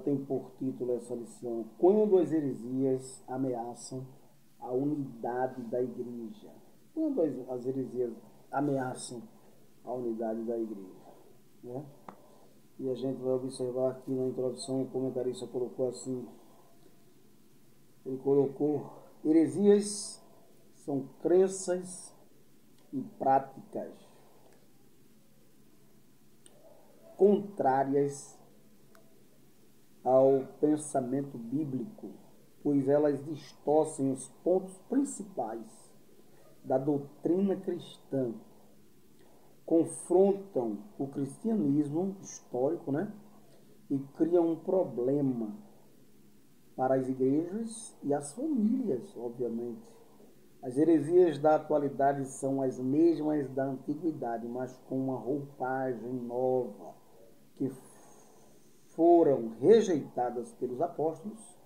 tem por título essa lição: Quando as heresias ameaçam a unidade da igreja. Quando as heresias ameaçam a unidade da igreja, né? E a gente vai observar aqui na introdução, o comentarista colocou assim, ele colocou: heresias são crenças e práticas contrárias ao pensamento bíblico, pois elas distorcem os pontos principais da doutrina cristã, confrontam o cristianismo histórico, né? E criam um problema para as igrejas e as famílias, obviamente. As heresias da atualidade são as mesmas da antiguidade, mas com uma roupagem nova, que foram rejeitadas pelos apóstolos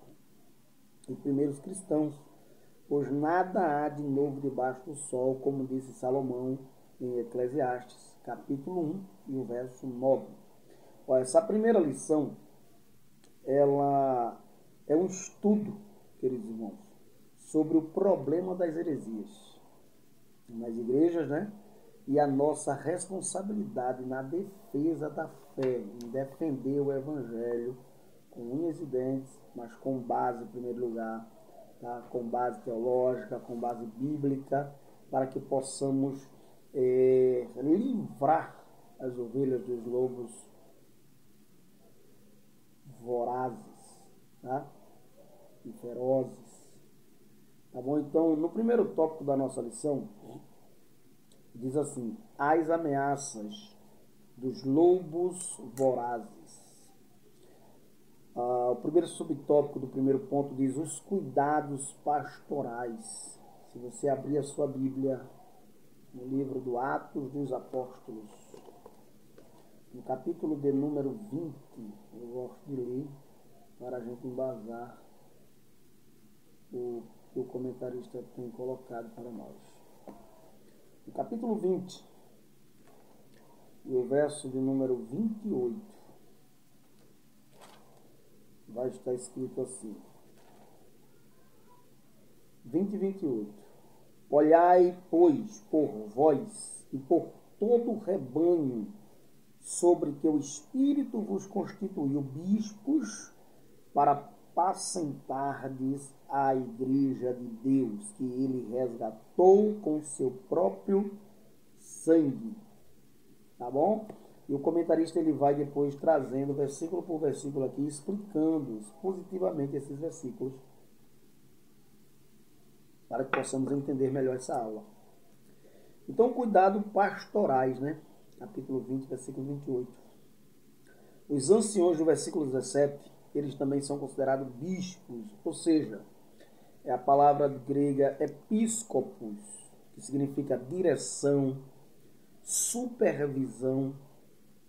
e primeiros cristãos, pois nada há de novo debaixo do sol, como disse Salomão em Eclesiastes, capítulo 1 e o verso 9. Olha, essa primeira lição, ela é um estudo, queridos irmãos, sobre o problema das heresias nas igrejas, né? E a nossa responsabilidade na defesa da fé, em defender o evangelho com unhas e dentes, mas com base, em primeiro lugar, tá? Com base teológica, com base bíblica, para que possamos livrar as ovelhas dos lobos vorazes, tá? E ferozes. Tá bom? Então, no primeiro tópico da nossa lição, diz assim: as ameaças dos lobos vorazes. O primeiro subtópico do primeiro ponto diz: os cuidados pastorais. Se você abrir a sua Bíblia no livro do Atos dos Apóstolos, no capítulo de número 20, eu gosto de ler para a gente embasar o que o comentarista tem colocado para nós. No capítulo 20, e o verso de número 28, vai estar escrito assim: 20 e 28. Olhai, pois, por vós e por todo o rebanho sobre que o Espírito vos constituiu bispos, para apacentardes a igreja de Deus, que ele resgatou com seu próprio sangue. Tá bom? E o comentarista ele vai depois trazendo versículo por versículo aqui, explicando positivamente esses versículos, para que possamos entender melhor essa aula. Então, cuidado pastorais, né? Capítulo 20, versículo 28. Os anciões do versículo 17, eles também são considerados bispos, ou seja, é a palavra grega episcopos, que significa direção, supervisão,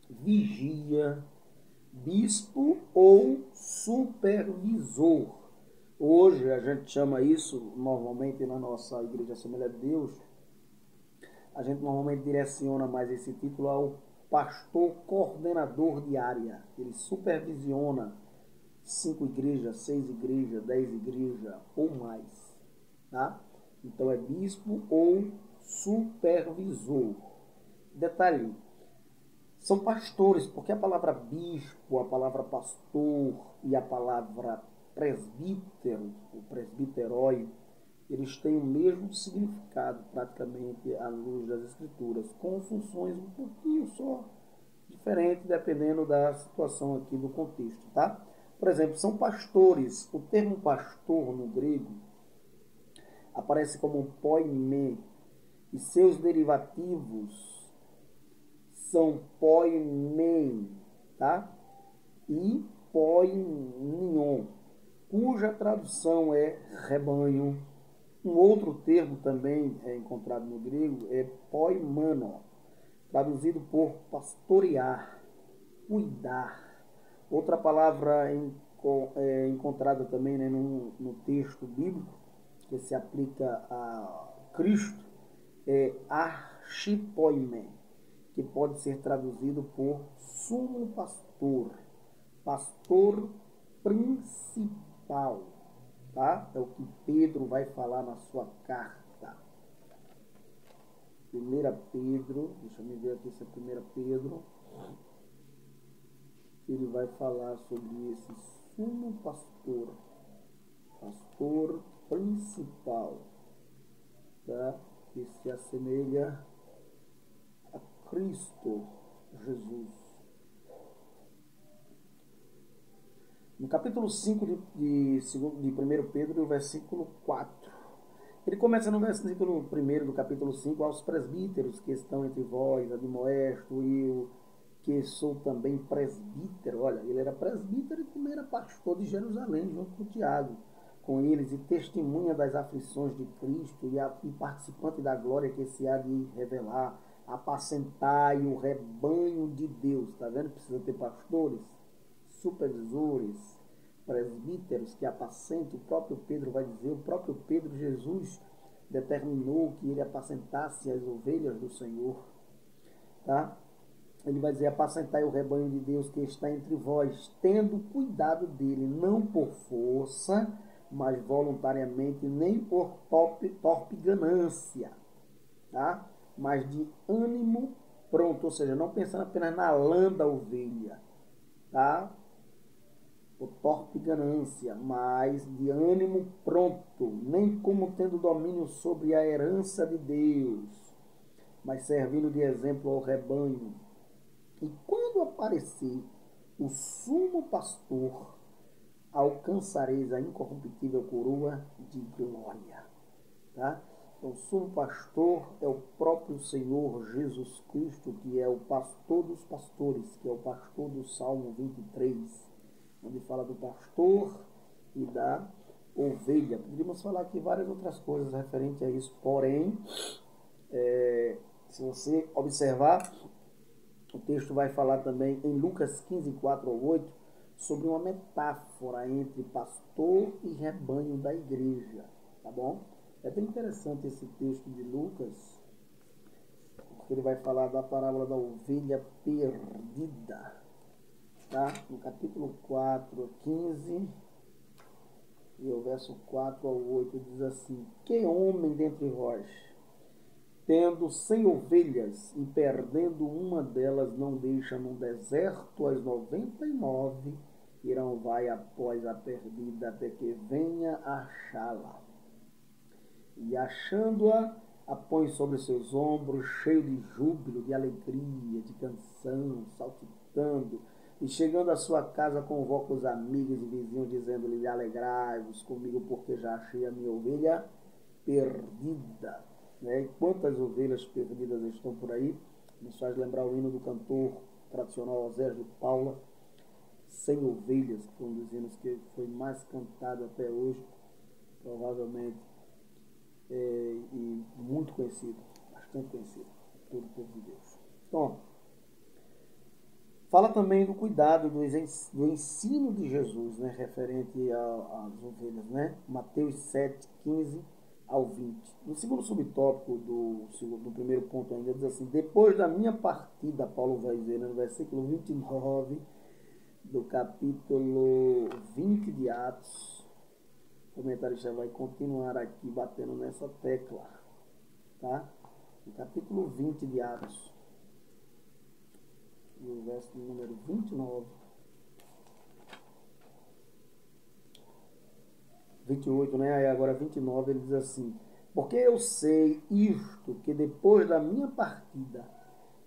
vigia, bispo ou supervisor. Hoje a gente chama isso, normalmente na nossa Igreja Assembleia de Deus, a gente normalmente direciona mais esse título ao pastor coordenador de área. Ele supervisiona 5 igrejas, 6 igrejas, 10 igrejas ou mais, tá? Então é bispo ou supervisor. Detalhe, são pastores, porque a palavra bispo, a palavra pastor e a palavra presbítero, o presbiterói, eles têm o mesmo significado praticamente à luz das escrituras, com funções um pouquinho só diferentes, dependendo da situação aqui do contexto, tá? Por exemplo, são pastores. O termo pastor no grego aparece como poimê, e seus derivativos são poimen, tá? E poimnion, cuja tradução é rebanho. Um outro termo também é encontrado no grego é poimano, traduzido por pastorear, cuidar. Outra palavra encontrada também, né, no texto bíblico, que se aplica a Cristo, é archipoime, que pode ser traduzido por sumo pastor, pastor principal, tá? É o que Pedro vai falar na sua carta. 1 Pedro, deixa eu ver aqui se é 1 Pedro. Ele vai falar sobre esse sumo pastor, pastor principal, tá? Que se assemelha a Cristo Jesus. No capítulo 5 de 1 Pedro, versículo 4. Ele começa no versículo 1 do capítulo 5, aos presbíteros que estão entre vós, admoesto, eu que sou também presbítero. Olha, ele era presbítero e também era pastor de Jerusalém, junto com Tiago, com eles, e testemunha das aflições de Cristo e participante da glória que se há de revelar. Apacentai o rebanho de Deus. Está vendo? Precisa ter pastores, supervisores, presbíteros que apacentem. O próprio Pedro vai dizer, o próprio Pedro, Jesus determinou que ele apacentasse as ovelhas do Senhor, tá? Ele vai dizer, apacentai o rebanho de Deus que está entre vós, tendo cuidado dele, não por força, mas voluntariamente, nem por torpe ganância, tá? Mas de ânimo pronto, ou seja, não pensando apenas na lã da ovelha, tá? Por torpe ganância, mas de ânimo pronto, nem como tendo domínio sobre a herança de Deus, mas servindo de exemplo ao rebanho. E quando aparecer o sumo pastor, alcançareis a incorruptível coroa de glória. Tá? Então, o sumo pastor é o próprio Senhor Jesus Cristo, que é o pastor dos pastores, que é o pastor do Salmo 23, onde fala do pastor e da ovelha. Poderíamos falar aqui várias outras coisas referentes a isso, porém, se você observar, o texto vai falar também em Lucas 15, 4 ao 8, sobre uma metáfora entre pastor e rebanho da igreja, tá bom? É bem interessante esse texto de Lucas, porque ele vai falar da parábola da ovelha perdida, tá? No capítulo 4, 15, e o verso 4 ao 8 diz assim: que homem dentre vós, tendo 100 ovelhas e perdendo uma delas, não deixa no deserto as 99, irão vai após a perdida até que venha achá-la. E achando-a, a põe sobre seus ombros, cheio de júbilo, de alegria, de canção, saltitando. E chegando à sua casa, convoca os amigos e vizinhos, dizendo-lhe: alegrai-vos comigo, porque já achei a minha ovelha perdida. Né? E quantas ovelhas perdidas estão por aí? Nos faz lembrar o hino do cantor tradicional Osés de Paula, 100 ovelhas, que foi um dos hinos que foi mais cantado até hoje, provavelmente, e muito conhecido, bastante conhecido por todo o povo de Deus. Então, fala também do cuidado, do ensino de Jesus, né, referente às ovelhas, né? Mateus 7, 15 ao 20. No segundo subtópico do primeiro ponto ainda diz assim: depois da minha partida, Paulo vai dizer, né, no versículo 29 do capítulo 20 de Atos, o comentarista vai continuar aqui batendo nessa tecla, tá? No capítulo 20 de Atos, no verso número 29, 28, né? Aí agora 29, ele diz assim: porque eu sei isto, que depois da minha partida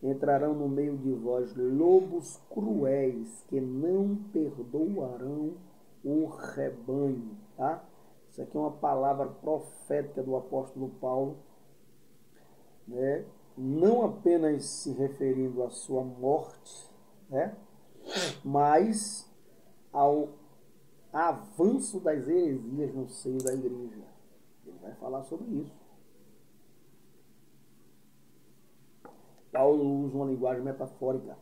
entrarão no meio de vós lobos cruéis, que não perdoarão o rebanho, tá? Isso aqui é uma palavra profética do apóstolo Paulo, né? Não apenas se referindo à sua morte, né? Mas ao avanço das heresias no seio da igreja. Ele vai falar sobre isso. Paulo usa uma linguagem metafórica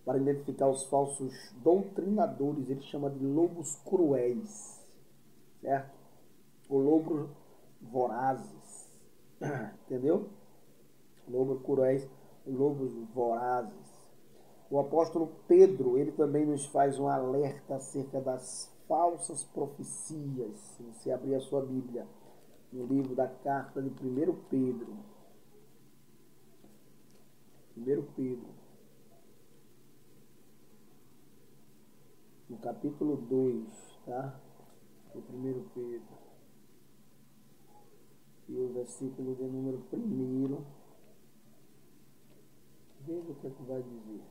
para identificar os falsos doutrinadores. Ele chama de lobos cruéis, certo? Ou lobos vorazes, entendeu? Lobos cruéis, lobos vorazes. O apóstolo Pedro, ele também nos faz um alerta acerca das falsas profecias. Se você abrir a sua Bíblia, no livro da carta de 1 Pedro. 1 Pedro, no capítulo 2, tá? O 1 Pedro. E o versículo de número 1. Veja o que é que vai dizer.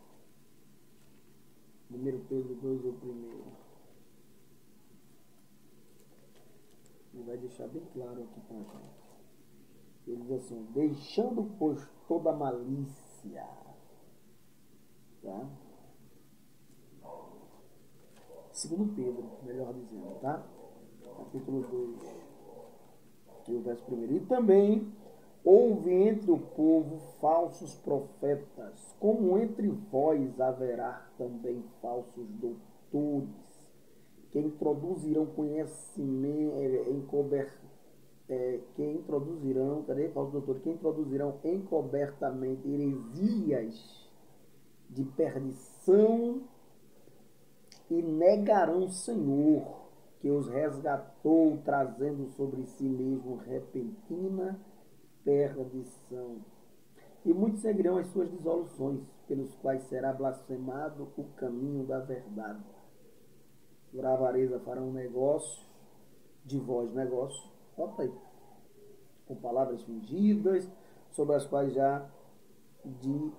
1 Pedro 2, o 1. Ele vai deixar bem claro aqui para a gente. Ele diz assim: deixando, pois, toda malícia, tá? 2 Pedro, melhor dizendo, tá? Capítulo 2, e o verso 1. E também houve entre o povo falsos profetas, como entre vós haverá também falsos doutores, que introduzirão que introduzirão encobertamente heresias de perdição e negarão o Senhor, que os resgatou, trazendo sobre si mesmo repentina perdição. E muitos seguirão as suas dissoluções, pelos quais será blasfemado o caminho da verdade. Por avareza farão negócio, de vós negócio, com palavras fingidas, sobre as quais já de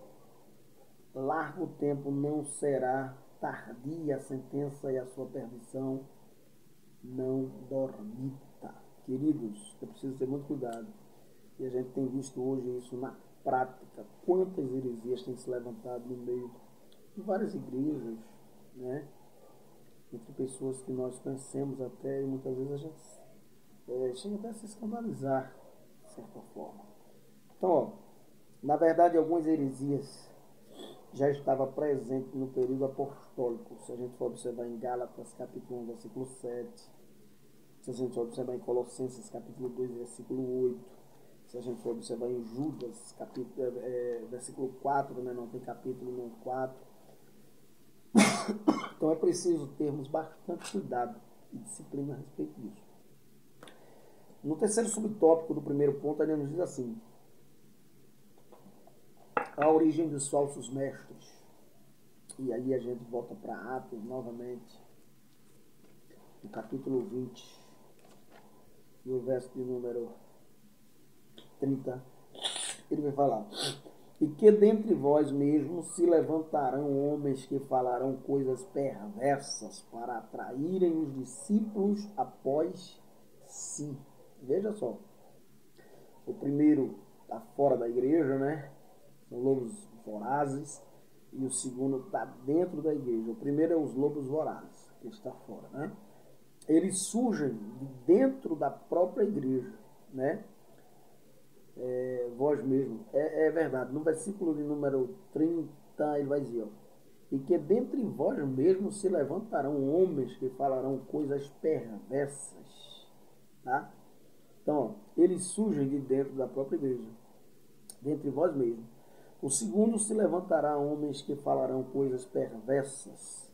largo tempo não será tardia a sentença e a sua perdição não dormita. Queridos, eu preciso ter muito cuidado. E a gente tem visto hoje isso na prática. Quantas heresias têm se levantado no meio de várias igrejas, né? Entre pessoas que nós conhecemos até, e muitas vezes a gente chega até a se escandalizar, de certa forma. Então, ó, na verdade, algumas heresias já estavam presentes no período apostólico. Se a gente for observar em Gálatas, capítulo 1, versículo 7. Se a gente for observar em Colossenses, capítulo 2, versículo 8. Se a gente for observar em Judas, versículo 4, né? Não tem capítulo, não 4. Então é preciso termos bastante cuidado e disciplina a respeito disso. No terceiro subtópico do primeiro ponto, ele nos diz assim: a origem dos falsos mestres. E aí a gente volta para Atos novamente, no capítulo 20, e o verso de número 30, ele vai falar: e que dentre vós mesmos se levantarão homens que falarão coisas perversas para atraírem os discípulos após si. Veja só, o primeiro está fora da igreja, né? São lobos vorazes, e o segundo está dentro da igreja. O primeiro é os lobos vorazes, que está fora, né? Eles surgem de dentro da própria igreja, né? Vós mesmo. É verdade. No versículo de número 30, ele vai dizer, ó, e que dentre vós mesmos se levantarão homens que falarão coisas perversas, tá? Então, ó, eles surgem de dentro da própria igreja, dentre vós mesmos. O segundo, se levantará homens que falarão coisas perversas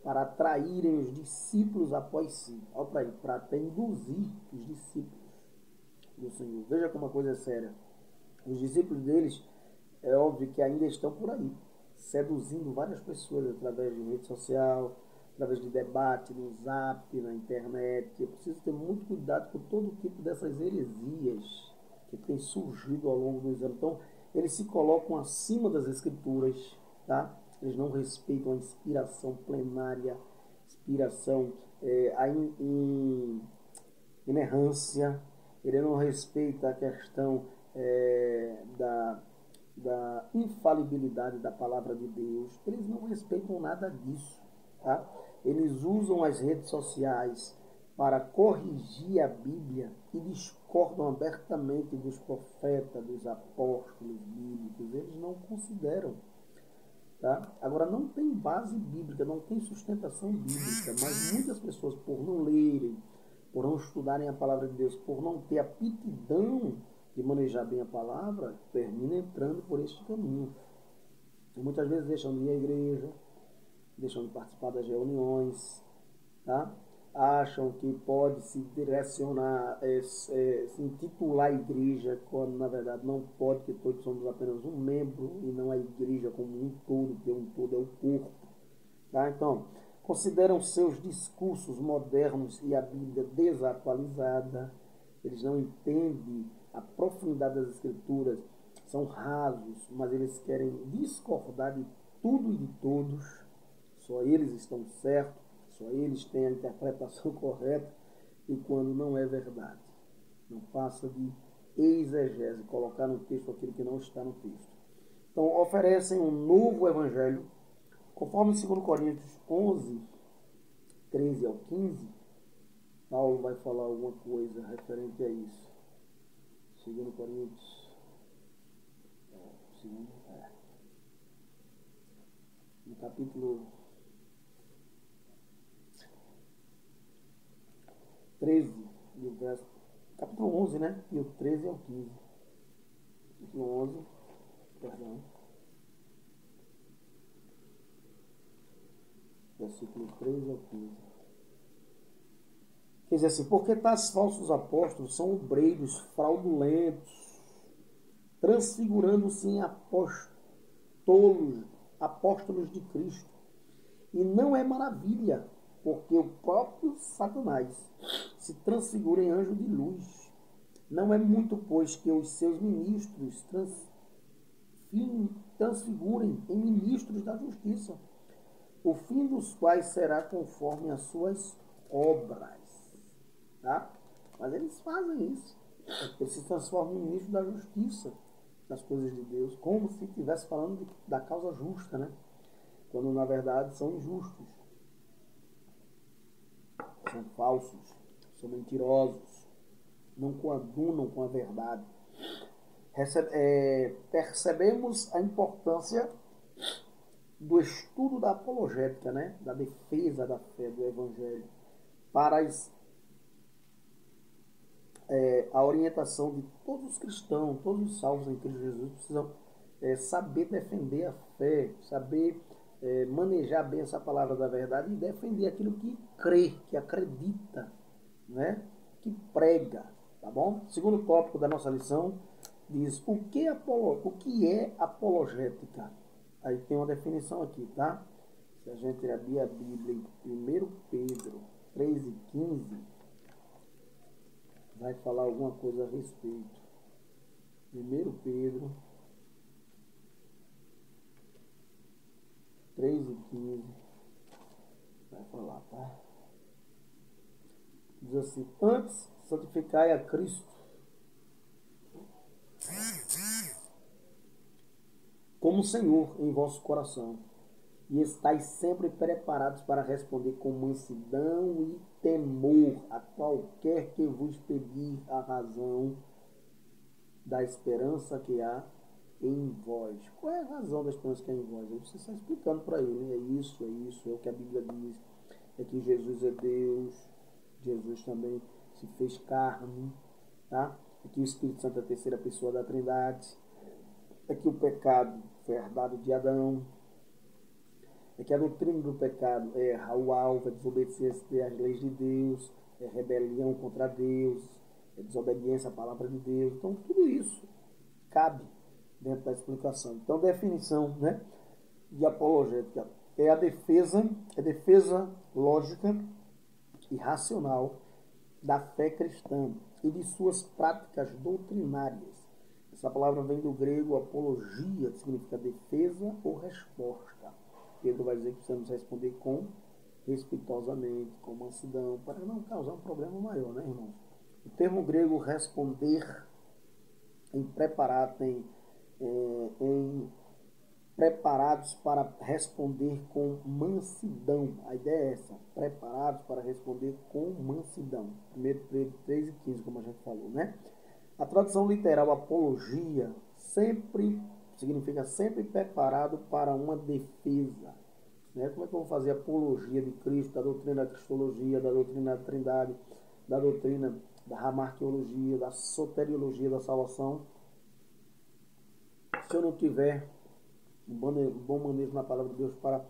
para atraírem os discípulos após si. Olha para até induzir os discípulos do Senhor. Veja como a coisa é séria. Os discípulos deles, é óbvio que ainda estão por aí, seduzindo várias pessoas através de rede social, através de debate, no Zap, na internet. Eu preciso ter muito cuidado com todo tipo dessas heresias que têm surgido ao longo dos anos. Então, eles se colocam acima das escrituras, tá? Eles não respeitam a inspiração plenária, inspiração, a inerrância. Ele não respeita a questão da infalibilidade da palavra de Deus. Eles não respeitam nada disso, tá? Eles usam as redes sociais para corrigir a Bíblia e discordam abertamente dos profetas, dos apóstolos bíblicos. Eles não consideram, tá? Agora, não tem base bíblica, não tem sustentação bíblica, mas muitas pessoas, por não lerem, por não estudarem a palavra de Deus, por não ter aptidão de manejar bem a palavra, terminam entrando por este caminho. Muitas vezes deixam de ir à igreja, deixam de participar das reuniões, tá? Acham que pode se direcionar, se intitular igreja, quando na verdade não pode, porque todos somos apenas um membro e não a igreja como um todo, porque um todo é o corpo. Tá? Então, consideram seus discursos modernos e a Bíblia desatualizada, eles não entendem a profundidade das Escrituras, são rasos, mas eles querem discordar de tudo e de todos, só eles estão certos, só eles têm a interpretação correta, e quando não é verdade, não passa de exegese, colocar no texto aquilo que não está no texto. Então, oferecem um novo evangelho, conforme 2 Coríntios 11, 13 ao 15, Paulo vai falar alguma coisa referente a isso. 2 Coríntios, no capítulo 13, e o verso, capítulo 11, né? E o 13 ao 15. Capítulo 11, perdão. Versículo 13 ao 15. Quer dizer assim, porque tais falsos apóstolos são obreiros fraudulentos, transfigurando-se em apóstolos de Cristo. E não é maravilha, porque o próprio Satanás se transfigura em anjo de luz. Não é muito, pois, que os seus ministros transfigurem em ministros da justiça, o fim dos quais será conforme as suas obras. Tá? Mas eles fazem isso. Eles se transformam em ministros da justiça, das coisas de Deus, como se estivesse falando da causa justa, né? Quando na verdade são injustos, são falsos, são mentirosos, não coadunam com a verdade. Percebemos a importância do estudo da apologética, né? Da defesa da fé do Evangelho, para a orientação de todos os cristãos, todos os salvos em Cristo Jesus precisam saber defender a fé, saber manejar bem essa palavra da verdade e defender aquilo que crê, que acredita, né? Que prega, tá bom? Segundo tópico da nossa lição diz o que é apologética. Aí tem uma definição aqui, tá? Se a gente abrir a Bíblia em 1 Pedro 3:15, vai falar alguma coisa a respeito. 1 Pedro 3:15 vai falar, tá? Diz assim: antes santificai a Cristo como Senhor em vosso coração, e estáis sempre preparados para responder com mansidão e temor a qualquer que vos pedir a razão da esperança que há em vós. Qual é a razão da esperança que há em vós? Você está explicando para ele, é isso, é o que a Bíblia diz, é que Jesus é Deus, Jesus também se fez carne, tá? É que o Espírito Santo é a terceira pessoa da Trindade, é que o pecado foi herdado de Adão, é que a doutrina do pecado é o alvo, é desobedecer às leis de Deus, é rebelião contra Deus, é desobediência à palavra de Deus. Então, tudo isso cabe dentro da explicação. Então, definição, né, de apologética é a defesa lógica e racional da fé cristã e de suas práticas doutrinárias. Essa palavra vem do grego apologia, que significa defesa ou resposta. Pedro vai dizer que precisamos responder respeitosamente, com mansidão, para não causar um problema maior, né, irmãos? O termo grego responder em preparados para responder com mansidão. A ideia é essa, preparados para responder com mansidão. 1 Pedro 3:15, como a gente falou, né? A tradução literal apologia significa sempre preparado para uma defesa. Né? Como é que eu vou fazer apologia de Cristo, da doutrina da cristologia, da doutrina da trindade, da doutrina da ramarquiologia, da soteriologia da salvação, se eu não tiver um bom manejo na palavra de Deus para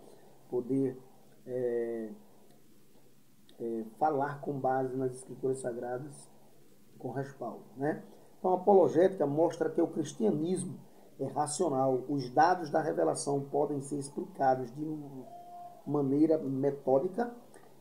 poder falar com base nas escrituras sagradas com respaldo, né? Então a apologética mostra que o cristianismo é racional. Os dados da revelação podem ser explicados de maneira metódica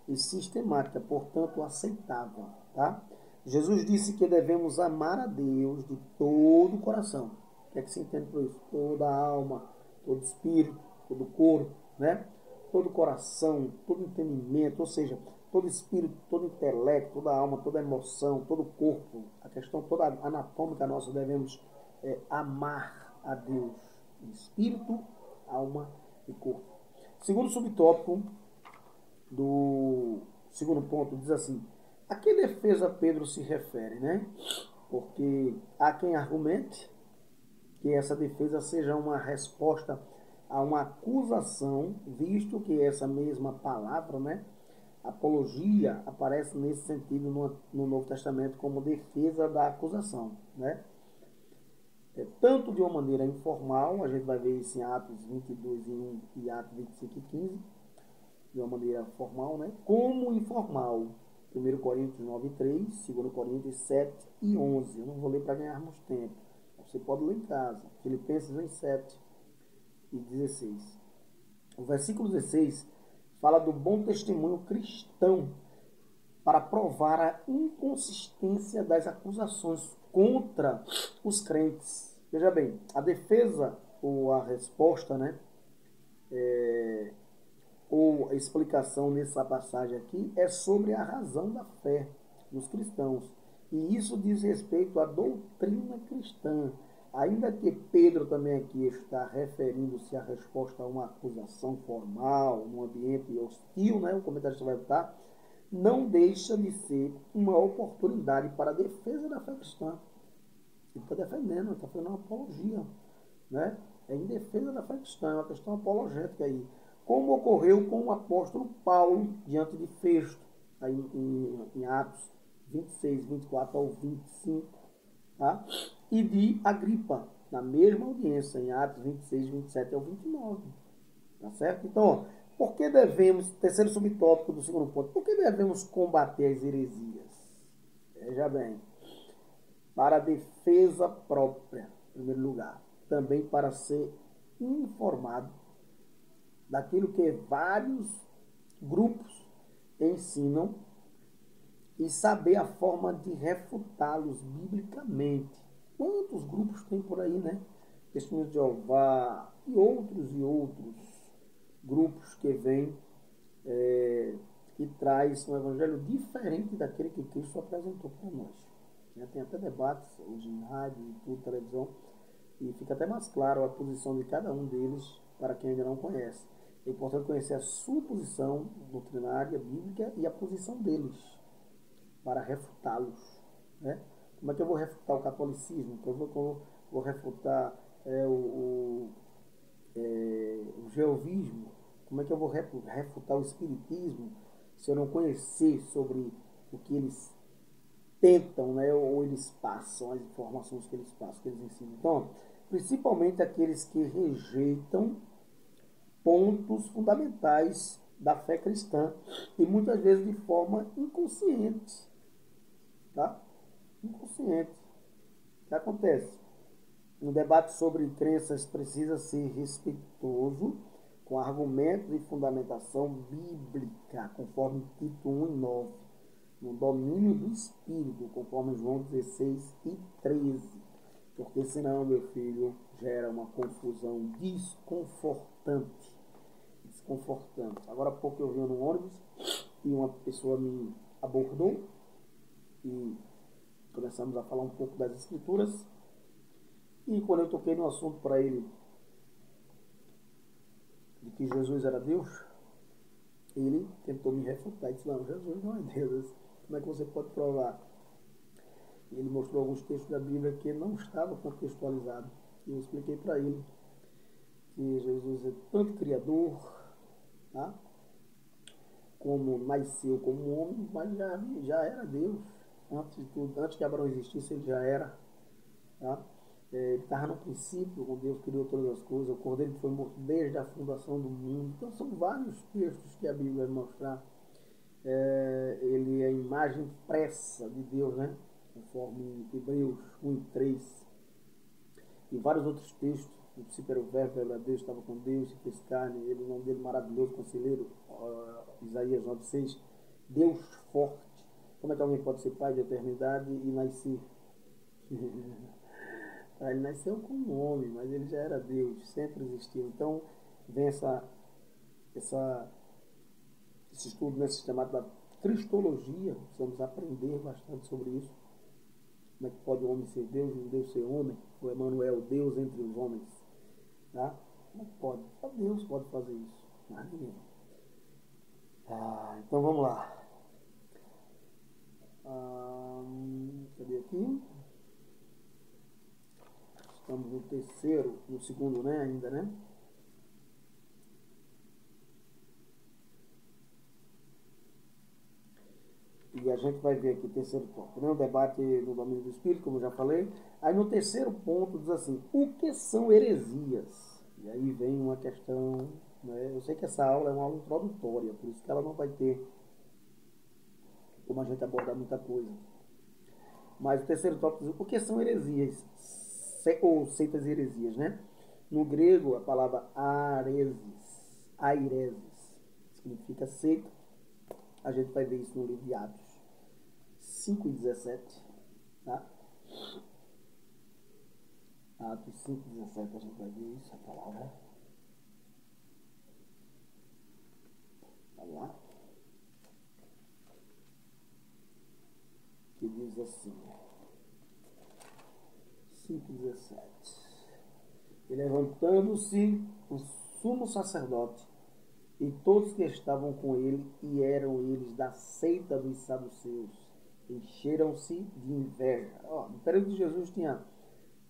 e sistemática, portanto aceitável, tá? Jesus disse que devemos amar a Deus de todo o coração. O que é que se entende por isso? Toda a alma, todo espírito, todo corpo, né? Todo coração, todo entendimento, ou seja, todo espírito, todo intelecto, toda alma, toda emoção, todo corpo, a questão toda anatômica nossa, devemos amar a Deus em espírito, alma e corpo. Segundo subtópico do segundo ponto diz assim: a que defesa Pedro se refere, né? Porque há quem argumente que essa defesa seja uma resposta a uma acusação, visto que essa mesma palavra, né, apologia, aparece nesse sentido no Novo Testamento como defesa da acusação, né? Tanto de uma maneira informal, a gente vai ver isso em Atos 22 e 1 e Atos 25 e 15, de uma maneira formal, né? Como informal. 1 Coríntios 9 e 3, 2 Coríntios 7 e 11. Eu não vou ler para ganharmos tempo. Você pode ler em casa. Filipenses 1, 7 e 16. O versículo 16 fala do bom testemunho cristão para provar a inconsistência das acusações contra os crentes. Veja bem, a defesa ou a resposta, né? Ou a explicação nessa passagem aqui é sobre a razão da fé dos cristãos. E isso diz respeito à doutrina cristã. Ainda que Pedro também aqui está referindo-se à resposta a uma acusação formal, num ambiente hostil, né? O comentarista vai botar, não deixa de ser uma oportunidade para a defesa da fé cristã. Ele está defendendo, ele está fazendo uma apologia, né? É em defesa da fé cristã, é uma questão apologética aí. Como ocorreu com o apóstolo Paulo diante de Festo, aí em Atos 26, 24 ao 25, tá? E de Agripa, na mesma audiência, em Atos 26, 27 ao 29, tá certo? Então, ó, por que devemos, terceiro subtópico do segundo ponto, por que devemos combater as heresias? Veja bem, para a defesa própria, em primeiro lugar, também para ser informado daquilo que vários grupos ensinam e saber a forma de refutá-los biblicamente. Quantos grupos tem por aí, né? Testemunhos de Jeová e outros grupos que vêm e traz um evangelho diferente daquele que Cristo apresentou para nós. Tem até debates hoje em rádio, YouTube, televisão, e fica até mais claro a posição de cada um deles para quem ainda não conhece. É importante conhecer a sua posição doutrinária, bíblica e a posição deles para refutá-los, né? Como é que eu vou refutar o catolicismo? Como eu vou refutar o jeovismo? Como é que eu vou refutar o espiritismo se eu não conhecer sobre o que eles tentam, né, ou eles passam, as informações que eles passam, que eles ensinam? Então, principalmente aqueles que rejeitam pontos fundamentais da fé cristã e muitas vezes de forma inconsciente, tá? Inconsciente. O que acontece? Um debate sobre crenças precisa ser respeitoso, com argumentos e fundamentação bíblica, conforme Tito 1 e 9, no domínio do Espírito, conforme João 16 e 13. Porque senão, meu filho, gera uma confusão desconfortante. Agora há pouco eu vim no ônibus e uma pessoa me abordou e começamos a falar um pouco das escrituras. E quando eu toquei no assunto para ele de que Jesus era Deus, ele tentou me refutar e disse: não, Jesus não é Deus. Como é que você pode provar? E ele mostrou alguns textos da Bíblia que não estavam contextualizados. E eu expliquei para ele que Jesus é tanto Criador, tá? Como nasceu como homem, mas já era Deus. Antes de tudo, antes que Abraão existisse, ele já era. Tá? Ele estava no princípio, quando Deus criou todas as coisas, o Cordeiro que foi morto desde a fundação do mundo. Então são vários textos que a Bíblia vai mostrar. Ele é a imagem expressa de Deus, né? Conforme em Hebreus 1:3. E vários outros textos. No princípio era o verbo, era Deus, estava com Deus, se fez carne, ele, o nome dele maravilhoso, conselheiro, Isaías 9:6. Deus forte. Como é que alguém pode ser pai de eternidade e nascer? Ele nasceu com um homem, mas ele já era Deus, sempre existiu. Então, vem esse estudo nesse chamado da cristologia. Precisamos aprender bastante sobre isso. Como é que pode o homem ser Deus e um Deus ser homem? O Emmanuel, Deus entre os homens. Tá? Como é que pode? Só Deus pode fazer isso. Mas ninguém. Então vamos lá. Cadê aqui? Estamos no terceiro, no segundo, né? Ainda, né? E a gente vai ver aqui o terceiro ponto, né? O debate no domínio do Espírito, como eu já falei. Aí no terceiro ponto diz assim, o que são heresias? E aí vem uma questão, né? Eu sei que essa aula é uma aula introdutória, por isso que ela não vai ter como a gente abordar muita coisa. Mas o terceiro tópico diz, o que são heresias? Ou seitas e heresias, né? No grego, a palavra aireses, significa seita. A gente vai ver isso no livro de Atos 5:17, tá? Atos 5:17 a gente vai ver isso, a palavra. Vamos lá. Que diz assim, 5:17. E levantando-se o sumo sacerdote e todos que estavam com ele, e eram eles da seita dos saduceus, encheram-se de inveja. No período de Jesus tinha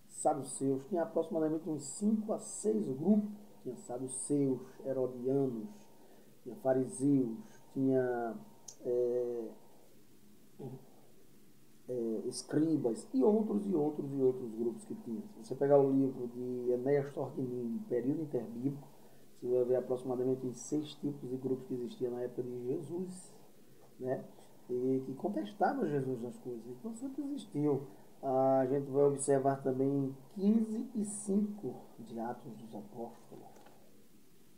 saduceus, tinha aproximadamente uns 5 a 6 grupos. Tinha saduceus, herodianos, tinha fariseus, tinha escribas e outros grupos que tinha. Se você pegar o livro de Enéas Torquemini, Período Interbíblico, você vai ver aproximadamente os 6 tipos de grupos que existiam na época de Jesus, né? E que contestavam Jesus nas coisas. Então sempre existiu. A gente vai observar também 15:5 de Atos dos Apóstolos,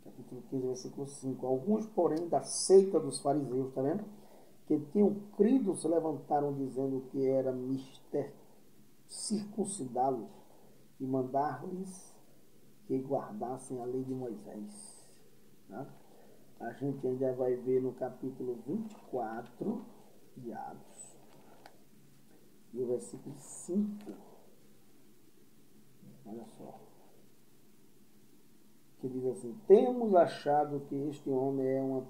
capítulo 15, versículo 5. Alguns, porém, da seita dos fariseus, tá vendo? Que tinham crido, se levantaram dizendo que era mister circuncidá-los e mandar-lhes que guardassem a lei de Moisés. Tá? A gente ainda vai ver no capítulo 24 de Atos, e o versículo 5. Olha só. Que diz assim, temos achado que este homem é uma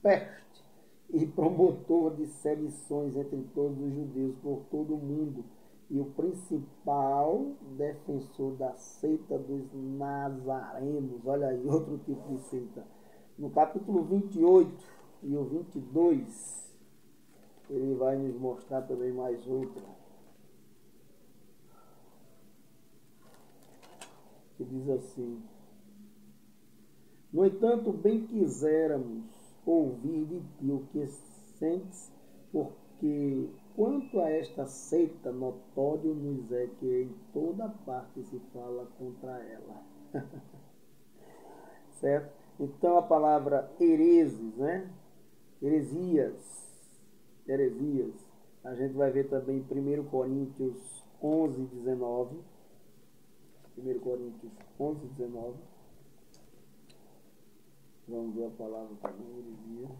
peste e promotor de sedições entre todos os judeus por todo o mundo, e o principal defensor da seita dos nazarenos. Olha aí, outro tipo de seita. No capítulo 28 e o 22, ele vai nos mostrar também mais outra, que diz assim, no entanto, bem quiséramos ouvir de ti o que sentes, porque quanto a esta seita, notório nos é que em toda parte se fala contra ela. Certo? Então a palavra hereses, né? Heresias, a gente vai ver também em 1 Coríntios 11:19. 1 Coríntios 11:19. Vamos ver a palavra também, heresia.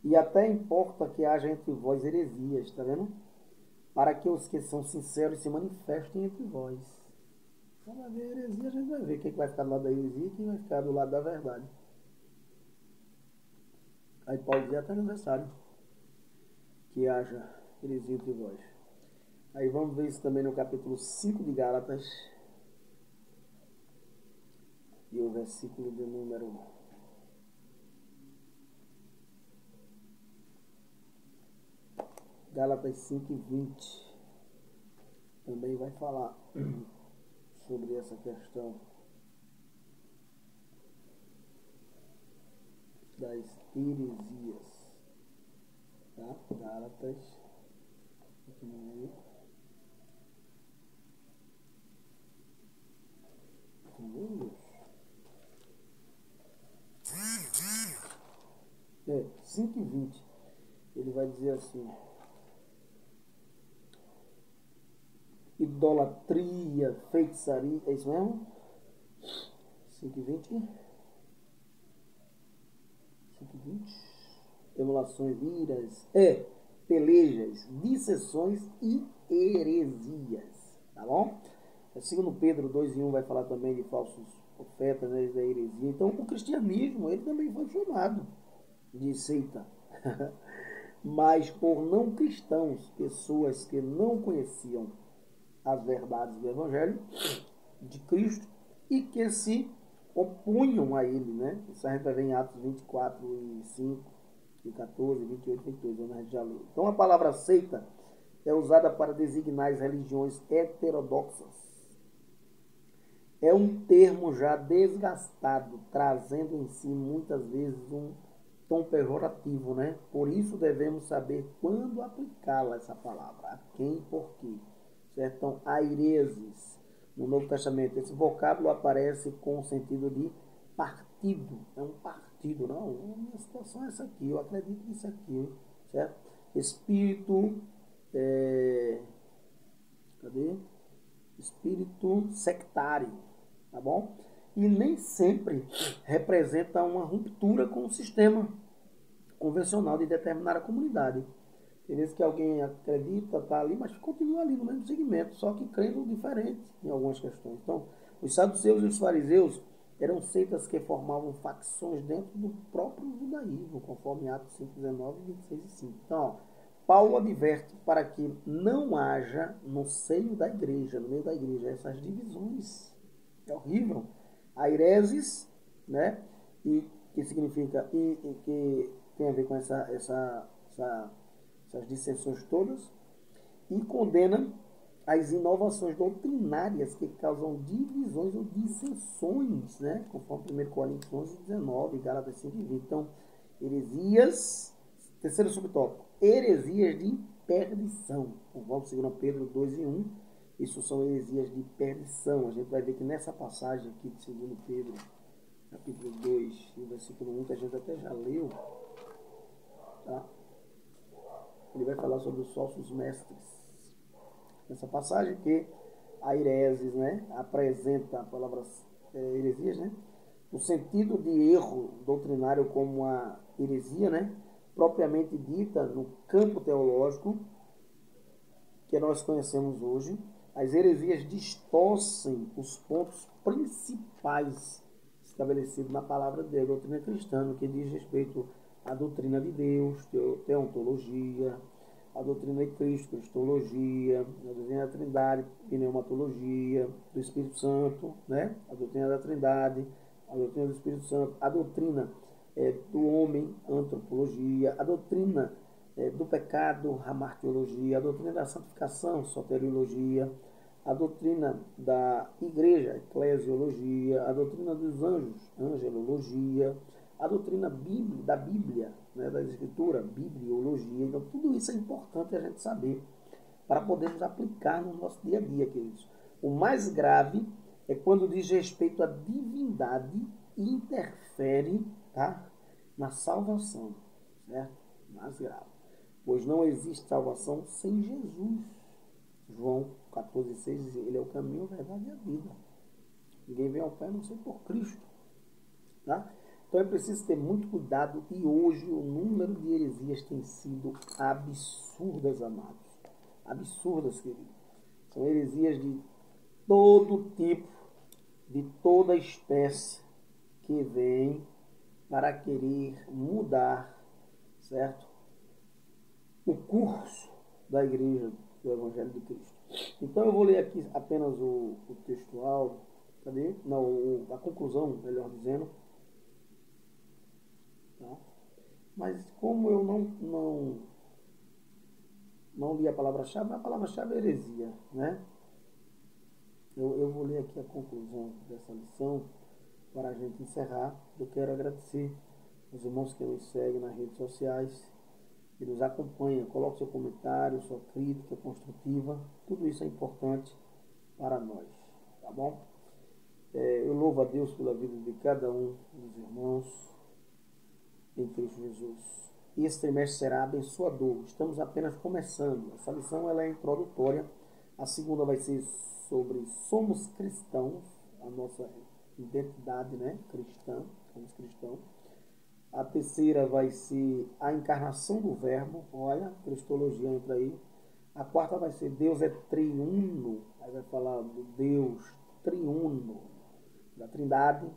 E até importa que haja entre vós heresias, tá vendo? Para que os que são sinceros se manifestem entre vós. Então vai ver heresia, a gente vai ver quem vai ficar do lado da heresia e quem vai ficar do lado da verdade. Aí Paulo dizia até necessário que haja heresia entre vós. Aí vamos ver isso também no capítulo 5 de Gálatas. E o versículo de número 5:20. também vai falar sobre essa questão das heresias, tá? Gálatas, continue. É, 5:20, ele vai dizer assim: idolatria, feitiçaria, é isso mesmo? 5:20, 5:20, emulações, iras, pelejas, dissensões e heresias, tá bom? Segundo Pedro 2:1 vai falar também de falsos profetas, né, da heresia. Então, o cristianismo, ele também foi chamado de seita. Mas por não cristãos, pessoas que não conheciam as verdades do Evangelho de Cristo e que se opunham a ele, né? Isso a gente vai ver em Atos 24:5, e 14, 28, 22, onde a gente já leu. Então a palavra seita é usada para designar as religiões heterodoxas. É um termo já desgastado, trazendo em si muitas vezes um tom pejorativo, né? Por isso devemos saber quando aplicá-la, essa palavra, a quem e por quê. Certo? Então, aireses, no Novo Testamento, esse vocábulo aparece com o sentido de partido. É um partido, não? A minha situação é essa aqui, eu acredito nisso aqui, certo? Espírito, cadê? Espírito sectário, tá bom? E nem sempre representa uma ruptura com o sistema convencional de determinada comunidade. Tem vezes que alguém acredita, está ali, mas continua ali no mesmo segmento, só que crendo diferente em algumas questões. Então, os saduceus e os fariseus eram seitas que formavam facções dentro do próprio judaísmo, conforme Atos 5:19, 26 e 5. Então, ó, Paulo adverte para que não haja no seio da igreja, no meio da igreja, essas divisões. É horrível. A hereses, né? E que significa, e que tem a ver com essas dissensões todas, e condena as inovações doutrinárias que causam divisões ou dissensões, né? Conforme 1 Coríntios 11:19, Gálatas 5:20. Então, heresias, terceiro subtópico, heresias de perdição. Vamos 2 Pedro 2:1, isso são heresias de perdição. A gente vai ver que nessa passagem aqui de 2 Pedro, capítulo 2, versículo 1, que a gente até já leu, tá? Ele vai falar sobre os falsos mestres. Nessa passagem que a hereses, né, apresenta a palavra heresias, né, o sentido de erro doutrinário como a heresia, né, propriamente dita no campo teológico que nós conhecemos hoje. As heresias distorcem os pontos principais estabelecidos na palavra de Deus, doutrina cristã, no que diz respeito à doutrina de Deus, teontologia, a doutrina de Cristo, cristologia, a doutrina da Trindade, pneumatologia, do Espírito Santo, né? A doutrina da Trindade, a doutrina do Espírito Santo, a doutrina do homem, antropologia, a doutrina do pecado, hamartiologia, a doutrina da santificação, soteriologia, a doutrina da igreja, eclesiologia, a doutrina dos anjos, angelologia, a doutrina da Bíblia, né, da Escritura, bibliologia. Então, tudo isso é importante a gente saber para podermos aplicar no nosso dia a dia, queridos. O mais grave é quando diz respeito à divindade e interfere, tá, na salvação, certo? Mais grave. Pois não existe salvação sem Jesus. João 14,6 diz: ele é o caminho, a verdade e a vida. Ninguém vem ao Pai a não ser por Cristo. Tá? Então é preciso ter muito cuidado, e hoje o número de heresias tem sido absurdas, amados. Absurdas, queridos. São heresias de todo tipo, de toda espécie, que vêm para querer mudar, certo? O curso da igreja do Evangelho de Cristo. Então eu vou ler aqui apenas o textual, cadê? Não, a conclusão, melhor dizendo. Tá? Mas como eu não li a palavra-chave é heresia, né? Eu vou ler aqui a conclusão dessa lição para a gente encerrar. Eu quero agradecer os irmãos que nos seguem nas redes sociais, que nos acompanham. Coloque seu comentário, sua crítica construtiva. Tudo isso é importante para nós, tá bom? Eu louvo a Deus pela vida de cada um dos irmãos em Cristo Jesus. E esse trimestre será abençoador. Estamos apenas começando. Essa lição ela é introdutória. A segunda vai ser sobre somos cristãos, a nossa identidade, né? Cristã, somos cristãos. A terceira vai ser a encarnação do verbo. Olha, cristologia entra aí. A quarta vai ser Deus é triuno. Aí vai falar do Deus triuno, da Trindade.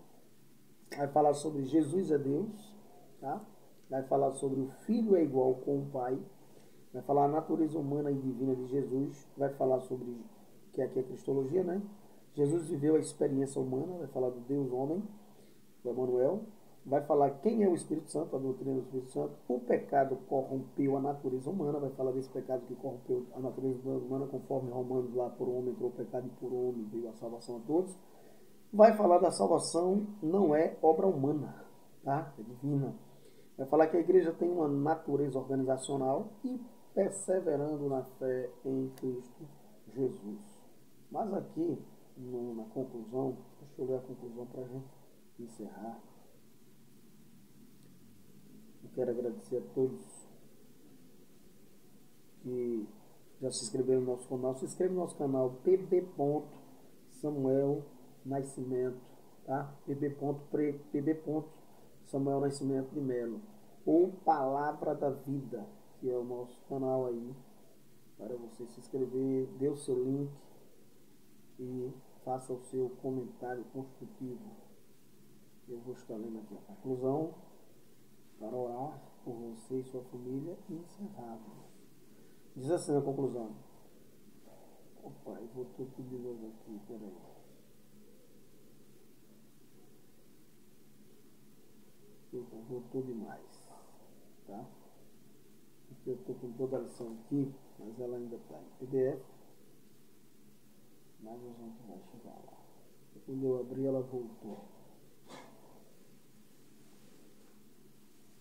Vai falar sobre Jesus é Deus, tá? Vai falar sobre o Filho é igual com o Pai. Vai falar a natureza humana e divina de Jesus. Vai falar sobre, que aqui é cristologia, né? Jesus viveu a experiência humana. Vai falar do Deus homem, do Emmanuel. Vai falar quem é o Espírito Santo, a doutrina do Espírito Santo. O pecado corrompeu a natureza humana. Vai falar desse pecado que corrompeu a natureza humana, conforme Romanos lá, por homem entrou o pecado e por homem veio a salvação a todos. Vai falar da salvação, não é obra humana, tá? É divina. Vai falar que a igreja tem uma natureza organizacional e perseverando na fé em Cristo Jesus. Mas aqui, na conclusão, deixa eu ler a conclusão para a gente encerrar. Eu quero agradecer a todos que já se inscreveram no nosso canal. Se inscreve no nosso canal pb. Samuel Nascimento, tá? pb. Samuel Nascimento de Melo. Ou Palavra da Vida, que é o nosso canal aí, para você se inscrever, dê o seu link e faça o seu comentário construtivo. Eu vou estar lendo aqui a conclusão para orar por você e sua família e encerrarmos. Diz assim a conclusão. Opa, eu vou tudo de novo aqui, peraí. Voltou demais, tá? Porque eu estou com toda a lição aqui, mas ela ainda está em PDF. Mas a gente vai chegar lá. Quando eu abri, ela voltou.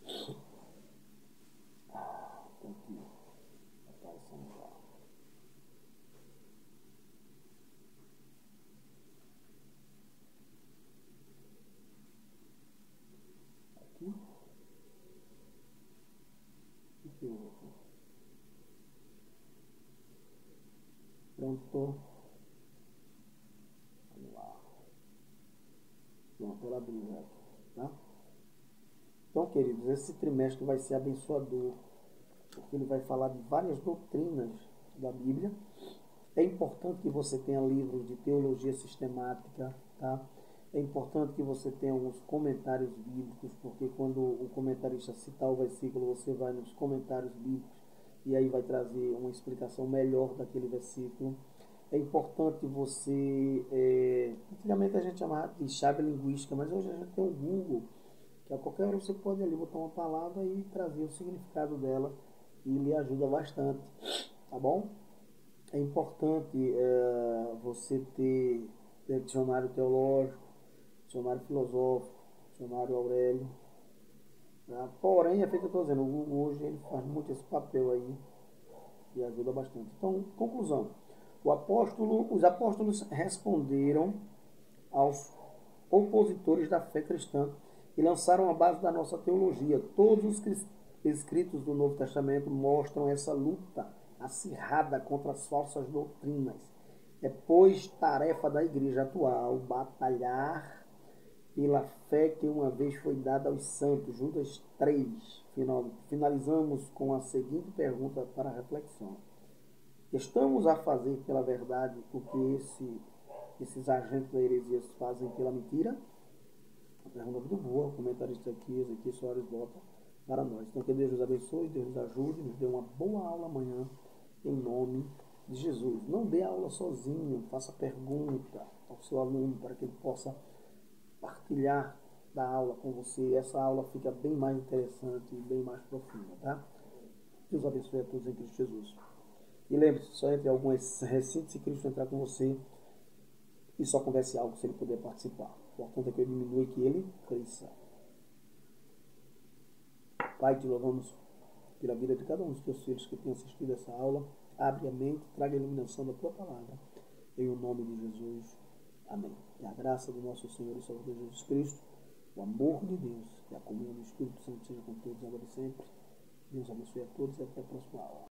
Está aqui, aparecendo lá. Aqui. O que eu vou aqui? Pronto. Vamos lá. Pronto, ela abriu já aqui, tá? Então, queridos, esse trimestre vai ser abençoador, porque ele vai falar de várias doutrinas da Bíblia. É importante que você tenha livros de teologia sistemática, tá? É importante que você tenha alguns comentários bíblicos, porque quando o comentarista citar o versículo, você vai nos comentários bíblicos e aí vai trazer uma explicação melhor daquele versículo. É importante você... antigamente a gente chamava de chave linguística, mas hoje a gente tem o Google, que a qualquer hora você pode ali botar uma palavra e trazer o significado dela e lhe ajuda bastante, tá bom? É importante você ter dicionário teológico, dicionário filosófico, dicionário Aurélio. Tá? Porém, é feito que eu estou dizendo, o Google hoje ele faz muito esse papel aí e ajuda bastante. Então, conclusão. Os apóstolos responderam aos opositores da fé cristã e lançaram a base da nossa teologia. Todos os escritos do Novo Testamento mostram essa luta acirrada contra as falsas doutrinas. É, pois, tarefa da igreja atual batalhar pela fé que uma vez foi dada aos santos. Judas 3. Finalizamos com a seguinte pergunta para a reflexão. Estamos a fazer pela verdade o que esses agentes da heresia fazem pela mentira? A pergunta muito boa, o comentarista aqui, Ezequiel Soares, bota para nós. Então, que Deus nos abençoe, Deus nos ajude, nos dê uma boa aula amanhã, em nome de Jesus. Não dê aula sozinho, faça pergunta ao seu aluno para que ele possa partilhar da aula com você. Essa aula fica bem mais interessante e bem mais profunda, tá? Deus abençoe a todos em Cristo Jesus. E lembre-se, só entre alguns recintos, se Cristo entrar com você, e só converse algo se ele puder participar. O importante é que eu diminua e que ele cresça. Pai, te louvamos pela vida de cada um dos teus filhos que tem assistido essa aula. Abre a mente, traga a iluminação da tua palavra. Em o nome de Jesus. Amém. E a graça do nosso Senhor e Salvador Jesus Cristo, o amor de Deus e a comunhão do Espírito Santo seja com todos agora e sempre. Deus abençoe a todos e até a próxima aula.